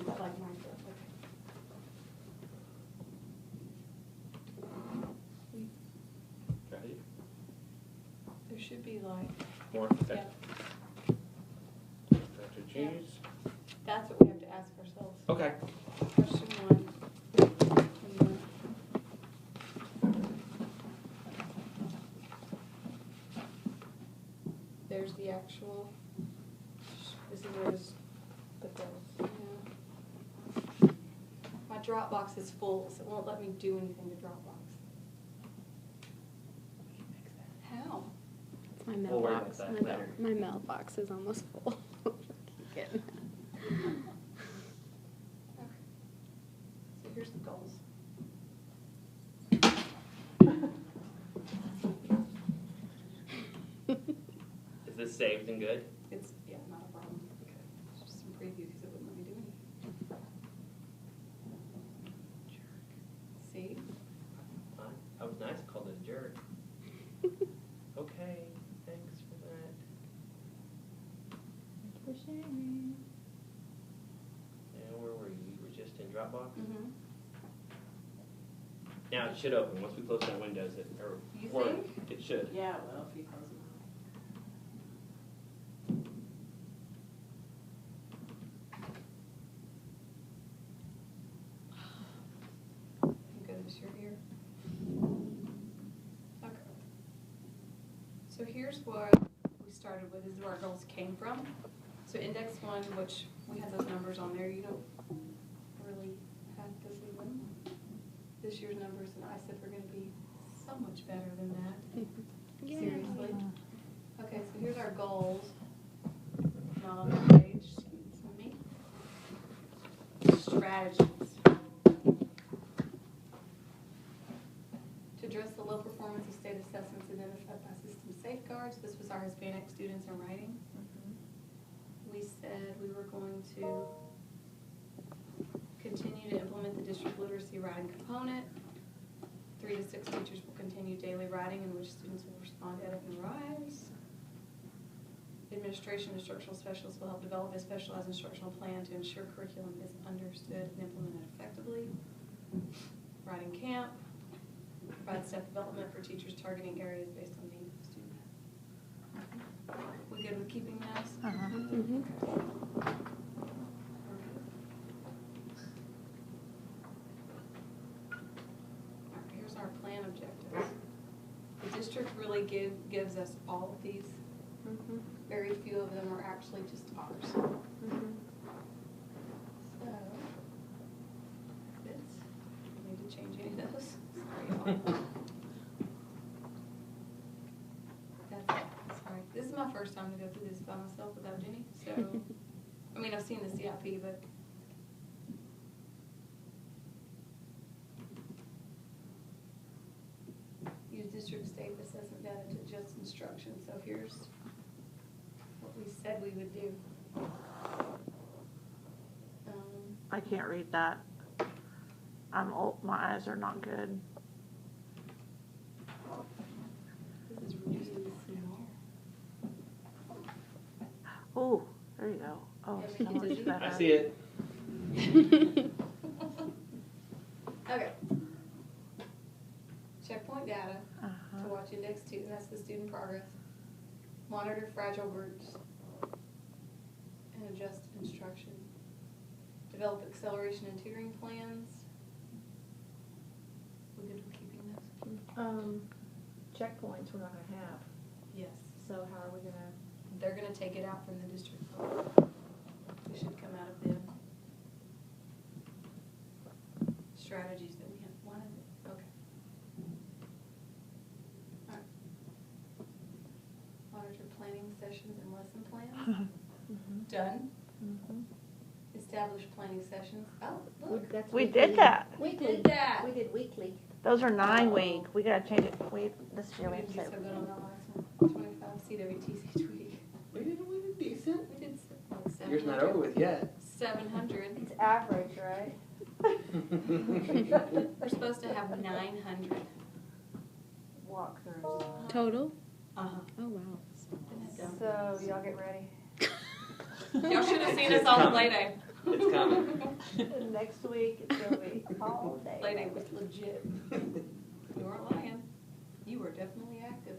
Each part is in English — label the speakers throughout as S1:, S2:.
S1: like mine does. Okay.
S2: Ready?
S1: There should be like,
S2: More? Okay.
S1: yeah,
S2: After choose.
S1: that's what we have to ask ourselves.
S2: Okay.
S1: Question 1. And then- There's the actual, this is where it's put those. Yeah. My Dropbox is full, so it won't let me do anything to Dropbox. How?
S3: It's my
S2: We'll worry
S3: mailbox.
S2: about that later.
S3: My mailbox is almost full. Keep getting
S1: Okay. So here's the goals.
S2: Is this saved and good?
S1: It's, yeah, not a problem.
S2: Okay.
S1: It's just some preview because it wouldn't let me do anything. See?
S2: That was nice, called it a jerk. Okay, thanks for that.
S3: for sharing.
S2: And where were you? You were just in Dropbox?
S1: Mm-hmm.
S2: Now it should open, once we close that window, or
S1: You
S2: or
S1: think?
S2: it should.
S4: Yeah, well, if you close them
S1: Thank goodness you're here. Okay. So here's what we started with, is where our goals came from. So index 1, which we had those numbers on there, you don't really have to see them. This year's numbers and ISIP are gonna be so much better than that. Seriously. Okay, so here's our goals. Not on the page, excuse me. Strategies. To address the low performance of state assessments identified by system safeguards, this was our Hispanic students in writing. We said we were going to continue to implement the district literacy writing component. 3 to 6 teachers will continue daily writing in which students will respond, edit, and rise. Administration and instructional specialists will help develop a specialized instructional plan to ensure curriculum is understood and implemented effectively. Writing camp. Provide step development for teachers targeting areas based on need of the student. We good with keeping those?
S3: Mhm.
S1: Here's our plan objectives. The district really gives us all of these. Very few of them are actually just ours. So, this, need to change any of those. Sorry, y'all. Sorry. This is my first time to go through this by myself without Jenny, so, I mean, I've seen the CIP, but. Use district state assessment data to adjust instruction, so here's what we said we would do.
S5: I can't read that. I'm old. My eyes are not good.
S1: This is really small.
S5: Oh, there you go. Oh, so much better.
S2: I see it.
S1: Okay. Checkpoint data
S5: Uh-huh.
S1: to watch index 2, and that's the student progress. Monitor fragile groups and adjust instruction. Develop acceleration and tutoring plans. We good with keeping those?
S4: checkpoints we're not gonna have,
S1: Yes.
S4: so how are we gonna?
S1: They're gonna take it out from the district. It should come out of the strategies that we have. One of it, okay. All right. Monitor planning sessions and lesson plans. Done. Establish planning sessions. Oh, look.
S4: That's
S5: We
S4: weekly.
S5: did that.
S1: We did that.
S4: We did weekly.
S5: Those are 9-week. We gotta change it. This year we
S1: We
S5: have to
S1: did
S5: say.
S1: so good on that last one. 25 CWTC each week.
S2: We did decent.
S1: We did like 700.
S2: Yours not over with yet.
S1: 700.
S4: It's average, right?
S1: We're supposed to have 900.
S4: Walkthroughs.
S3: Total?
S1: Uh-huh.
S3: Oh, wow.
S4: So y'all get ready.
S1: Y'all should have seen us on play day.
S2: It's coming.
S4: Next week, it's gonna be all day.
S1: Lady was legit. You weren't lying. You were definitely active.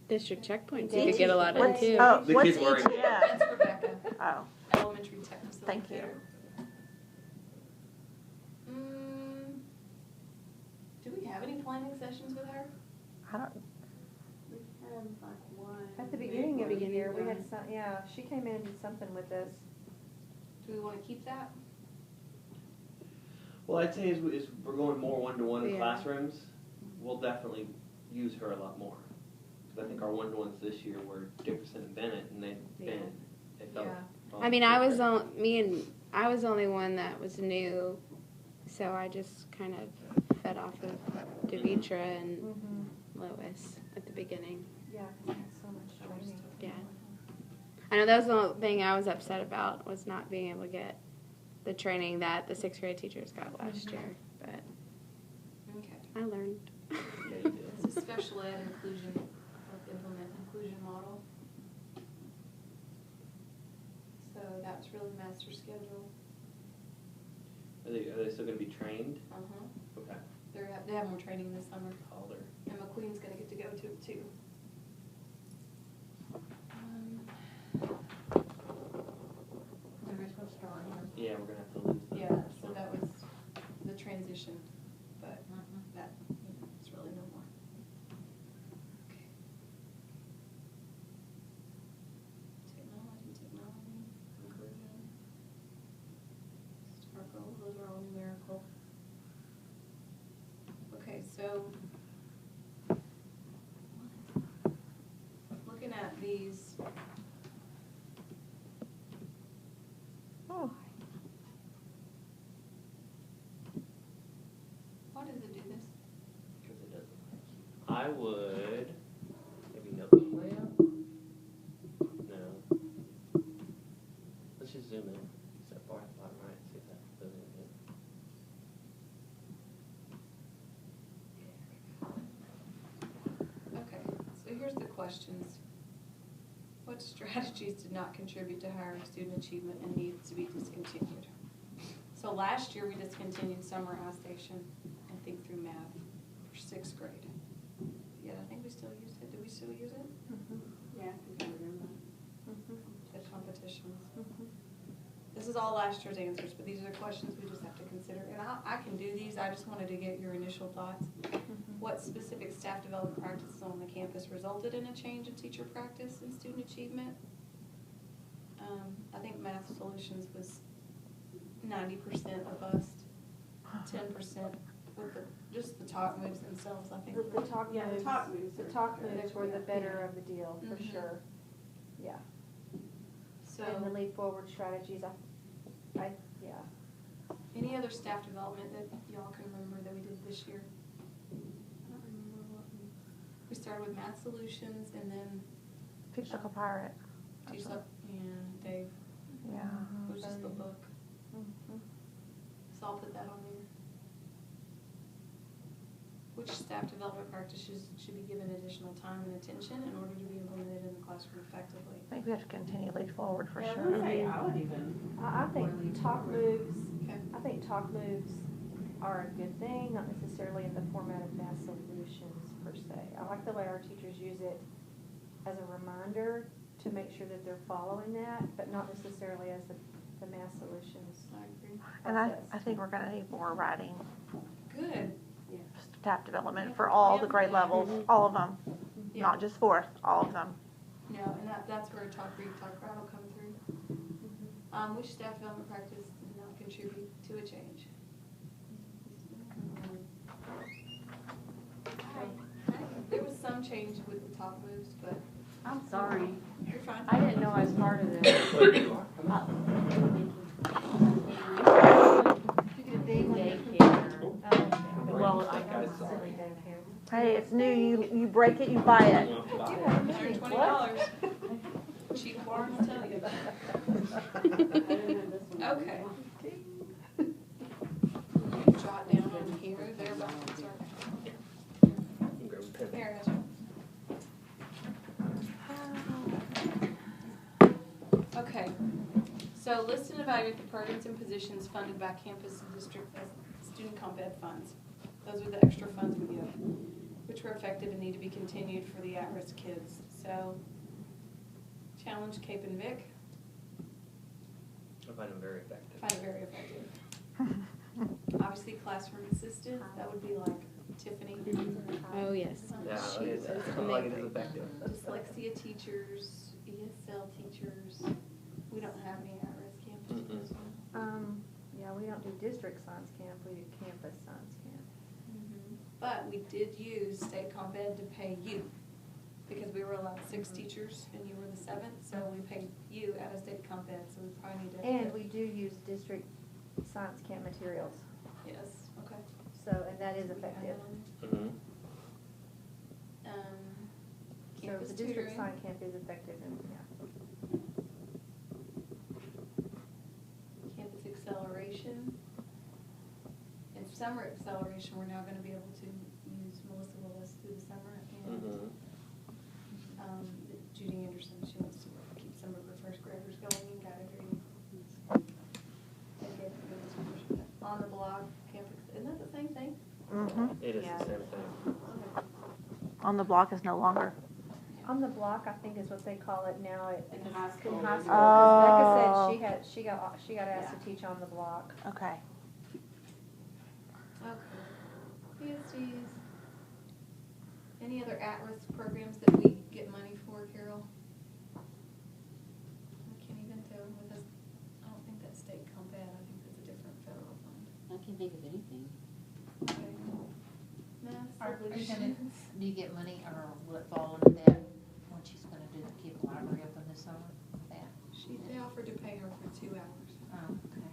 S3: District checkpoints, you
S4: Did
S3: could get a
S4: you
S3: lot of
S4: play-
S3: too.
S5: Oh,
S2: The
S5: what's
S2: kids were
S5: ETF?
S1: That's Rebecca,
S5: Oh,
S1: elementary tech
S5: Thank you.
S1: facilitator. Do we have any planning sessions with her?
S5: I don't,
S3: We had like one.
S4: At the beginning of the
S3: Beginning
S4: year, we
S3: one.
S4: had some, yeah, she came in and did something with us.
S1: Do we wanna keep that?
S2: Well, I'd say as we're going more one-to-one in
S3: Yeah.
S2: classrooms, we'll definitely use her a lot more. Because I think our one-to-ones this year were Dickerson and Bennett, and
S4: Yeah.
S2: they felt.
S1: Yeah.
S3: I mean, I was I was the only one that was new, so I just kind of fed off of Devitra and
S4: Mm-hmm.
S3: Lois at the beginning.
S4: Yeah, 'cause we had so much training.
S3: Yeah. I know that was the only thing I was upset about, was not being able to get the training that the 6th grade teachers got last year, but
S1: Okay.
S3: I learned.
S2: Yeah, you did.
S1: It's a special ed inclusion, implement inclusion model. So that's really master schedule.
S2: Are they still going to be trained?
S1: Uh-huh.
S2: Okay.
S1: They have more training this summer,
S2: Call her.
S1: and McQueen's gonna get to go to it too.
S2: Yeah, we're going to have to lose them.
S1: Yeah, so that was the transition, but that, it's really no more. Okay. Technology, inclusion. Sparkle, those are all numerical. Okay, so looking at these,
S5: oh,
S1: why does it do this?
S2: Because it doesn't like you. I would maybe notebook layout? No. Let's just zoom in. Set bar at the bottom right, see if that does anything.
S1: Okay, so here's the questions. What strategies did not contribute to higher student achievement and needs to be discontinued? So last year, we discontinued summer station and think through math for 6th grade. Yet I think we still use it. Do we still use it?
S3: Yeah, I remember.
S1: At competitions. This is all last year's answers, but these are the questions we just have to consider. And I can do these, I just wanted to get your initial thoughts. What specific staff development practices on the campus resulted in a change in teacher practice and student achievement? I think Math Solutions was 90% robust, 10% with just the talk moves themselves, I think.
S4: The talk
S6: Yeah, the
S4: moves,
S6: talk moves
S4: the
S6: are
S4: talk
S6: good.
S4: moves were the better of the deal, for
S1: Mhm.
S4: sure. Yeah.
S1: So,
S4: And the leap forward strategies, yeah.
S1: any other staff development that y'all can remember that we did this year?
S3: I don't remember what
S1: We started with Math Solutions and then
S5: Teach Like a Pirate.
S1: Teach Like, yeah, Dave,
S5: Yeah.
S1: which is the book.
S4: Mhm.
S1: So I'll put that on there. Which staff development practices should be given additional time and attention in order to be implemented in the classroom effectively?
S5: I think we have to continue lead forward for
S6: Yeah, I
S5: sure.
S6: would say I would even.
S4: I think talk moves,
S1: Okay.
S4: I think talk moves are a good thing, not necessarily in the format of Math Solutions per se. I like the way our teachers use it as a reminder to make sure that they're following that, but not necessarily as the Math Solutions
S1: I agree.
S5: And I
S4: process.
S5: think we're gonna need more writing,
S1: Good.
S5: staff development for all the grade levels, all of them,
S1: Yeah.
S5: not just 4th, all of them.
S1: No, and that's where talk, read, talk, write will come through. Which staff development practice did not contribute to a change? There was some change with the top moves, but
S6: I'm sorry.
S1: you're fine.
S6: I didn't know I was part of this. Daycare. Well, I got
S5: Hey, it's new, you break it, you buy it.
S1: $120. Cheap bar, I'll tell you. Okay. You jot down on here, there about to start. Here, that's right. Okay, So list and evaluate the programs and positions funded by campus and district as student comp ed funds. Those are the extra funds we give, which were effective and need to be continued for the at-risk kids. So, challenge Cape and Vic.
S2: I find them very effective.
S1: I find it very effective. Obviously, classroom assistant, that would be like Tiffany.
S3: Oh, yes.
S2: Yeah,
S3: She's
S2: it is, I like it is
S3: amazing.
S2: effective.
S1: Dyslexia teachers, ESL teachers. We don't have any at-risk campus teachers.
S4: Yeah, we don't do district science camp, we do campus science camp.
S1: But we did use state comp ed to pay you, because we were allowed 6 teachers and you were the 7th, so we paid you out of state comp ed, so we probably need to.
S4: And we do use district science camp materials,
S1: Yes, okay.
S4: so, and that is effective.
S2: Mm-hmm.
S4: So
S1: Campus
S4: the district
S1: tutoring.
S4: science camp is effective and, yeah.
S1: Campus acceleration. And summer acceleration, we're now gonna be able to use Melissa Willis through the summer and
S2: Mm-hmm.
S1: Judy Anderson, she wants to keep some of her first graders going in category. On the block, campus, isn't that the same thing?
S2: It is
S4: Yeah.
S2: the same thing.
S5: On the block is no longer.
S4: On the block, I think is what they call it now at,
S1: In
S4: because
S1: high
S4: in
S1: school.
S4: high school.
S5: Oh.
S4: Becca said she got asked to teach on the block.
S5: Okay.
S1: Okay. PSDs. Any other at-risk programs that we get money for, Carol? I can't even tell with us, I don't think that's state comp ed, I think that's a different federal fund.
S6: I can't think of anything.
S1: Okay. Math
S7: Are you gonna,
S1: solutions.
S7: do you get money, or will it fall under that, when she's gonna do, keep the library open this summer, that?
S1: They offered to pay her for 2 hours,
S7: Oh, okay.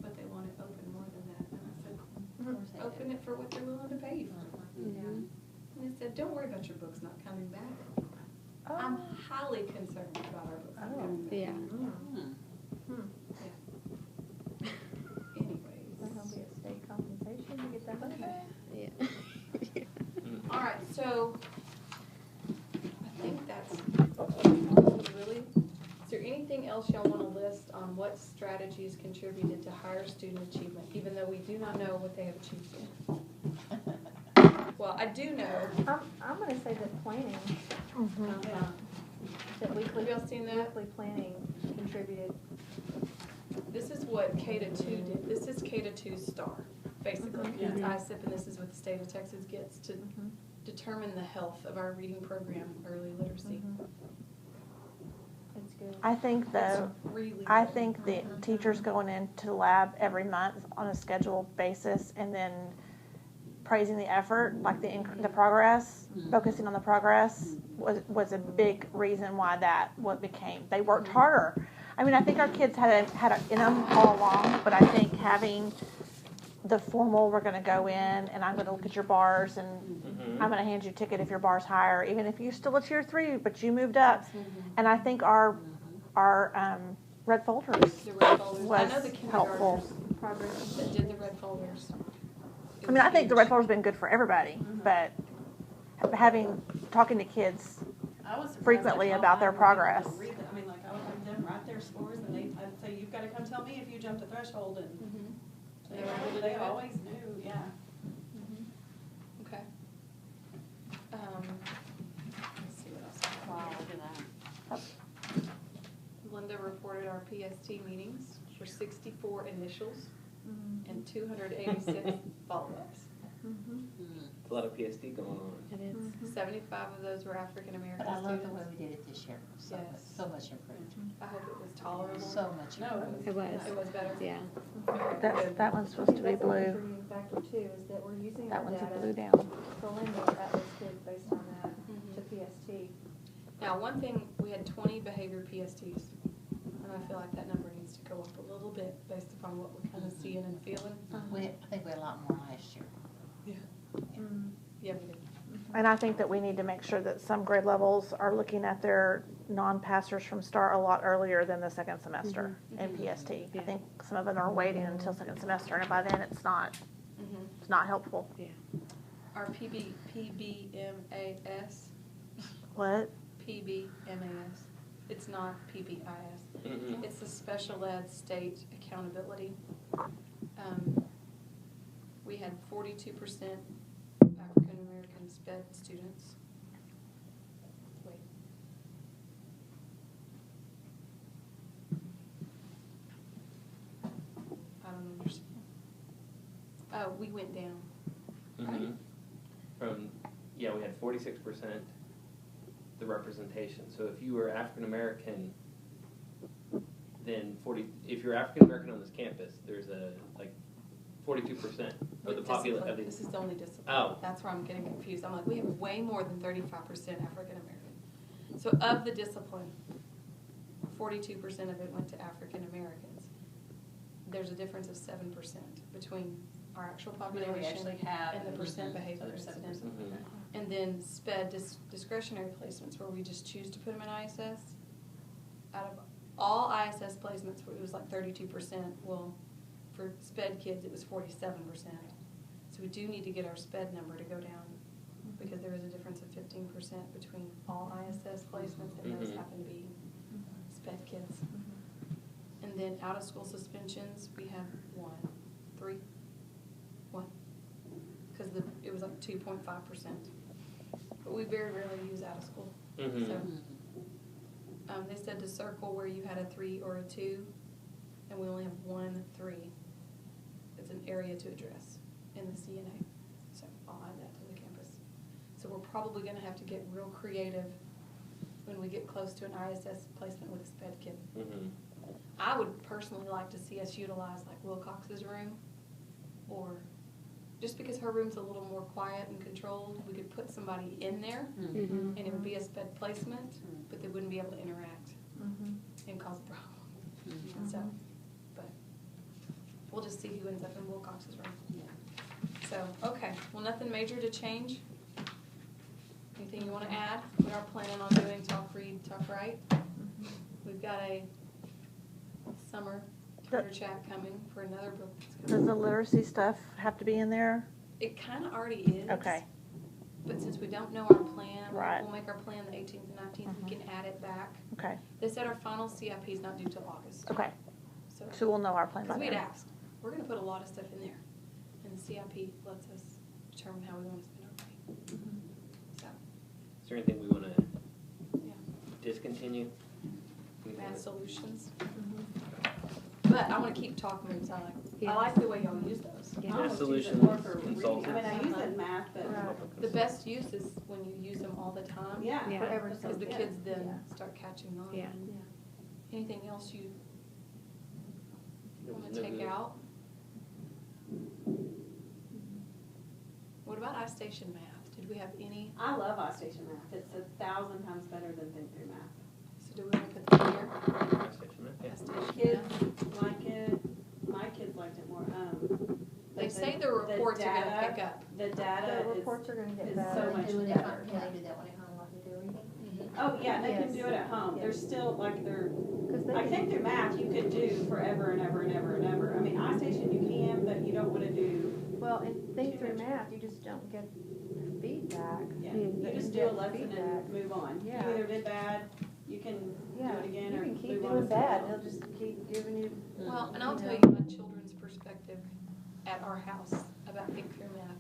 S1: but they want it open more than that, and I said,
S7: Where's that
S1: open
S7: at?
S1: it for what they're willing to pay you for.
S3: Mhm.
S1: And they said, don't worry about your books not coming back.
S4: Oh.
S1: I'm highly concerned about our books not coming back.
S3: Yeah.
S7: Hmm.
S1: Anyways.
S4: That'll be a state compensation to get that money back.
S3: Yeah.
S1: All right, so I think that's really, is there anything else y'all want to list on what strategies contributed to higher student achievement, even though we do not know what they have achieved yet? Well, I do know,
S4: I'm gonna say that planning, that
S1: have
S4: weekly,
S1: y'all seen that?
S4: weekly planning contributed.
S1: This is what K to 2 did, this is K to 2 STAR, basically. It's ISIP, and this is what the state of Texas gets to determine the health of our reading program, early literacy.
S4: It's good.
S5: I think though,
S1: It's really
S5: I
S1: good.
S5: think the teachers going into the lab every month on a scheduled basis and then praising the effort, like the progress, focusing on the progress was a big reason why that what became. They worked harder. I mean, I think our kids had it in them all along, but I think having the formal, we're going to go in and I'm going to look at your bars and
S2: Mm-hmm.
S5: I'm going to hand you a ticket if your bar's higher, even if you're still a tier 3, but you moved up. And I think our red folders.
S1: The red folders. I know
S5: was
S1: the
S5: helpful.
S1: kindergartners progress that did the red folders. It
S5: I mean, I
S1: was
S5: think the
S1: huge.
S5: red folder's been good for everybody, but talking to kids
S8: I was surprised
S5: frequently
S8: at how
S5: about their
S8: high we were able to
S5: progress.
S8: read them. I mean, like, I would have them write their scores, and I'd say, you've gotta come tell me if you jumped the threshold, and
S1: Mhm.
S8: they
S1: They were able to do
S8: they
S1: it?
S8: always knew, yeah.
S1: Okay. Let's see what else.
S6: Wow, look at that.
S1: Linda reported our PST meetings were 64 initials and 286 follow-ups.
S2: A lot of PSD going on.
S3: It is.
S1: 75 of those were African American
S7: But I love the way
S1: students.
S7: we did it this year, so much,
S1: Yes.
S7: so much improved,
S1: I hope it was tolerable.
S7: so much
S8: No,
S7: improved.
S3: It was.
S1: It was better.
S3: Yeah.
S5: That one's supposed to be
S4: That's a
S5: blue.
S4: contributing factor too, is that we're using
S5: That
S4: our
S5: one's a
S4: data
S5: blue down.
S4: for Linda at those kids based on that
S1: Mhm.
S4: to PST.
S1: Now, one thing, we had 20 behavior PSTs, and I feel like that number needs to go up a little bit based upon what we're kind of seeing and feeling.
S7: I think we had a lot more last year.
S1: Yeah, we did.
S5: And I think that we need to make sure that some grade levels are looking at their non-passers from STAR a lot earlier than the second semester in PST. I
S3: Yeah.
S5: think some of them are waiting until second semester, and by then it's not helpful.
S1: Our PBMAS,
S5: What?
S1: PBMAS, it's not PBIS.
S2: Mhm.
S1: It's the special ed state accountability. We had 42% African-American SPED students. Wait. I don't understand. Oh, we went down.
S2: Mhm. From, yeah, we had 46% the representation. So if you were African American, then if you're African American on this campus, there's a, like, 42% of the population.
S1: Discipline. This is the only discipline.
S2: Oh.
S1: That's where I'm getting confused. I'm like, we have way more than 35% African American. So of the discipline, 42% of it went to African Americans. There's a difference of 7% between our actual
S8: But we
S1: population
S8: actually have.
S1: and the percent behavior
S8: Other
S1: incident.
S8: 7%.
S2: Mhm.
S1: And then SPED, discretionary placements, where we just choose to put them in ISS. Out of all ISS placements, it was like 32%. Well, for SPED kids, it was 47%. So we do need to get our SPED number to go down, because there is a difference of 15% between all ISS placements and those
S2: Mhm.
S1: happen to be SPED kids. And then out-of-school suspensions, we had one. Because it was like 2.5%. But we very rarely use out-of-school.
S2: Mhm.
S1: So they said to circle where you had a 3 or a 2, and we only have 1 3. It's an area to address in the CNA. So I'll add that to the campus. So we're probably going to have to get real creative when we get close to an ISS placement with a SPED kid.
S2: Mhm.
S1: I would personally like to see us utilize like Wilcox's room, or just because her room's a little more quiet and controlled, we could put somebody in there
S3: Mhm.
S1: and it would be a SPED placement, but they wouldn't be able to interact and cause a problem. So, but we'll just see who ends up in Wilcox's room. So, okay, well, nothing major to change. Anything you want to add? We are planning on doing talk, read, talk, write. We've got a summer Twitter chat coming for another book that's
S5: Does
S1: coming.
S5: the literacy stuff have to be in there?
S1: It kind of already is.
S5: Okay.
S1: But since we don't know our plan,
S5: Right.
S1: we'll make our plan the 18th and 19th. We can add it back.
S5: Okay.
S1: They said our final CIP is not due till August.
S5: Okay.
S1: So,
S5: So we'll know our plan by
S1: because we'd
S5: then.
S1: asked, we're going to put a lot of stuff in there. And the CIP lets us determine how we want to spend our money. So,
S2: Is there anything we want to
S1: yeah,
S2: discontinue? Anything
S1: math
S2: that-
S1: solutions. But I want to keep talk moves. I like the way y'all use those.
S3: Yeah.
S8: I almost use it
S2: Solutions,
S8: more for reading.
S2: consultants.
S8: I mean, I use it in math, but,
S1: The best use is when you use them all the time.
S8: yeah.
S3: Yeah.
S4: Forever.
S1: Because the
S8: Yeah.
S1: kids then start catching on.
S3: Yeah.
S1: Anything else you
S2: There was
S1: want to
S2: no
S1: take
S2: good-
S1: out? What about iStation math? Did we have any?
S8: I love iStation math. It's 1,000 times better than Think Through Math.
S1: So do we want to put that here?
S2: iStation, yeah.
S1: iStation
S8: Kids
S1: math?
S8: like it. My kids liked it more.
S1: They
S8: but
S1: say the reports are going to
S8: data-
S1: pick up.
S8: The data
S4: The
S8: is,
S4: reports are gonna get
S8: is
S4: better.
S8: so much
S7: Doing it
S8: better.
S7: at home, can they do that one at home like they do everything?
S8: Oh, yeah, they can
S4: Yes.
S8: do it at home. They're still, like,
S4: Cause they
S8: I think through math you could do forever and ever and ever and ever. I mean, iStation you can, but you don't want to do,
S4: well, and think
S8: Too
S4: through
S8: much.
S4: math, you just don't get the feedback.
S8: yeah,
S3: Mm.
S8: you just do a lesson and move on.
S4: Yeah.
S8: You either did bad, you can do
S4: Yeah,
S8: it again,
S4: you
S8: or
S4: can keep
S8: move on
S4: doing
S8: to something
S4: bad,
S8: else.
S4: they'll just keep giving you.
S1: Well, and I'll
S4: you
S1: tell
S4: know.
S1: you my children's perspective at our house about Think Through Math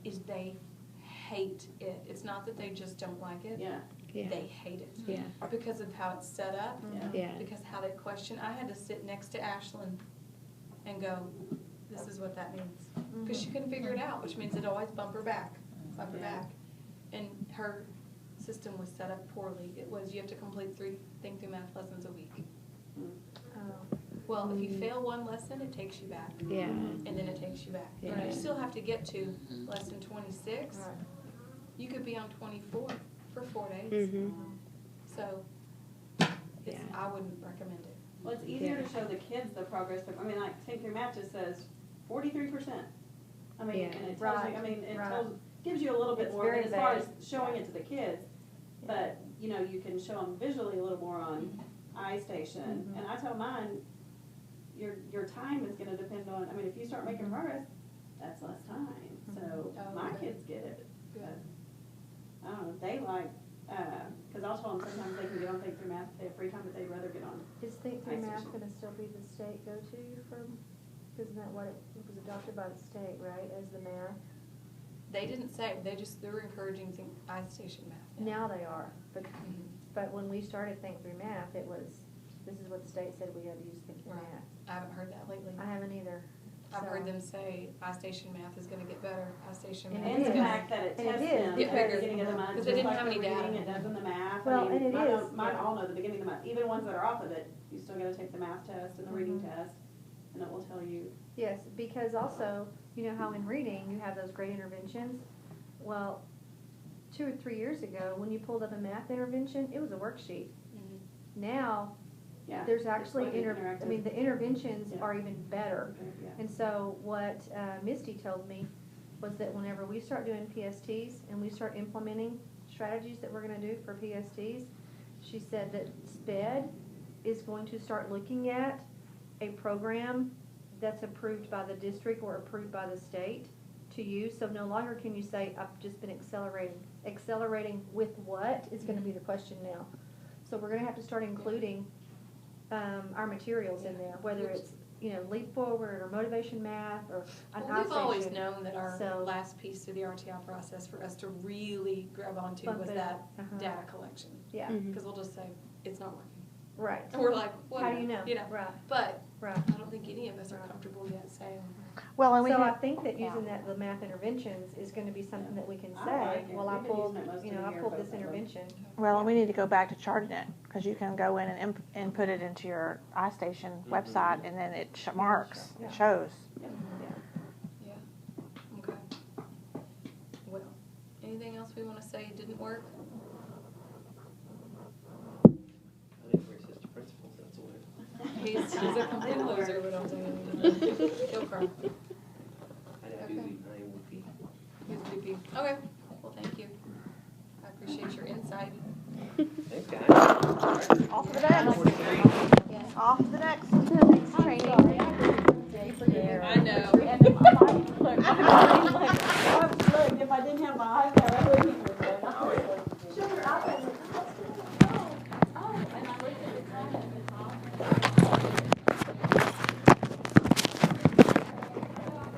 S1: is they hate it. It's not that they just don't like it.
S8: Yeah,
S3: Yeah.
S1: They hate it.
S3: Yeah.
S1: Because of how it's set up.
S8: yeah.
S3: Yeah.
S1: Because how they question. I had to sit next to Ashlyn and go, this is what that means. Because she couldn't figure it out, which means it always bump her back.
S8: Yeah.
S1: And her system was set up poorly. It was, you have to complete 3 Think Through Math lessons a week.
S4: Oh.
S1: Well, if you fail one lesson, it takes you back.
S3: Yeah.
S1: And then it takes you back.
S3: Yeah.
S1: You still have to get to lesson 26.
S4: Right.
S1: You could be on 24 for 4 days.
S3: Mhm.
S1: So, it's,
S3: Yeah.
S1: I wouldn't recommend it.
S8: Well, it's easier
S3: Yeah.
S8: to show the kids the progress. I mean, like, Think Through Math just says 43%. I mean,
S3: Yeah.
S8: and it tells
S4: Right,
S8: you, I mean, it
S4: right.
S8: gives you a little bit
S4: It's
S8: more,
S4: very
S8: but as far as
S4: vague.
S8: showing it to the kids. But, you know, you can show them visually a little more on iStation.
S4: Mhm.
S8: And I tell mine, your time is gonna depend on, I mean, if you start making progress, that's less time. So
S1: Oh,
S8: my
S1: okay.
S8: kids get it.
S1: Good.
S8: But, I don't know, they like cause I'll tell them sometimes they can get on Think Through Math if they have free time, but they'd rather get on.
S4: Is Think Through Math
S8: iStation.
S4: gonna still be the state go-to from, isn't that what it was adopted by the state, right, as the math?
S1: They didn't say, they were encouraging iStation Math.
S4: Now they are, but,
S1: Mhm.
S4: but when we started Think Through Math, it was, this is what the state said we had to use Think Through
S1: Right.
S4: Math.
S1: I haven't heard that lately.
S4: I haven't either.
S1: I've heard
S4: So-
S1: them say iStation Math is gonna get better, iStation
S4: And
S1: Math
S8: And
S1: is
S8: the
S1: gonna.
S8: fact that it
S4: And it
S8: tests
S4: is,
S8: them at
S1: because-
S8: the beginning of the month,
S1: because
S8: just
S1: they didn't
S8: like
S1: have
S8: the
S1: any data.
S8: reading, it does in the math.
S4: Well,
S8: I mean,
S4: and it
S8: mine
S4: is,
S8: don't- Mine
S4: yeah.
S8: all know the beginning of the month, even ones that are off of it, you still gotta take the math test and the reading
S4: Mhm.
S8: test, and it will tell you.
S4: Yes, because also, you know how in reading, you have those great interventions? Well, 2 or 3 years ago, when you pulled up a math intervention, it was a worksheet.
S1: Mhm.
S4: Now,
S8: Yeah.
S4: there's
S8: it's
S4: actually,
S8: like interactive.
S4: I mean, the interventions
S8: Yeah.
S4: are even better.
S8: Yeah.
S4: And so what Misty told me was that whenever we start doing PSTs and we start implementing strategies that we're gonna do for PSTs, she said that SPED is going to start looking at a program that's approved by the district or approved by the state to use. So no longer can you say, I've just been accelerating. Accelerating with what is gonna be the question now. So we're gonna have to start including our materials in there, whether it's, you know, Leap Forward or Motivation Math or an
S1: Well, we've always
S4: iStation.
S1: known that our
S4: So-
S1: last piece to the RTI process for us to really grab onto
S4: Bump
S1: was
S4: it
S1: that
S4: up. Uh-huh.
S1: data collection.
S4: Yeah,
S3: Mhm.
S1: Because we'll just say, it's not working.
S4: right.
S1: And we're like, what?
S4: How do you know?
S1: You know,
S4: Right,
S1: but
S4: right.
S1: I don't think any of us are
S4: Right.
S1: comfortable yet saying,
S5: Well, and we
S4: So I
S5: have,
S4: think that
S5: yeah.
S4: using that, the math interventions is gonna be something that we can
S8: I
S4: say,
S8: like it.
S4: well, I
S8: We've been
S4: pulled,
S8: using it most
S4: you
S8: of
S4: know,
S8: the
S4: I
S8: year,
S4: pulled
S8: both
S4: this
S8: of them.
S4: intervention.
S5: well, and we need to go back to charting it, because you can go in and input it into your iStation website, and then it marks,
S4: Yeah.
S5: it shows.
S1: yeah, okay. Well, anything else we wanna say didn't work?
S2: I think we're assistant principals, that's weird.
S1: He's a complete loser, but I'm saying, he'll cry.
S2: I know,
S1: Okay.
S2: I am goofy.
S1: He's VP. Okay, well, thank you. I appreciate your insight.
S2: Thanks, guys.
S5: Off to the next.
S2: 43.
S5: Off to the next.
S1: I know.
S8: Look, if I didn't have my iPad,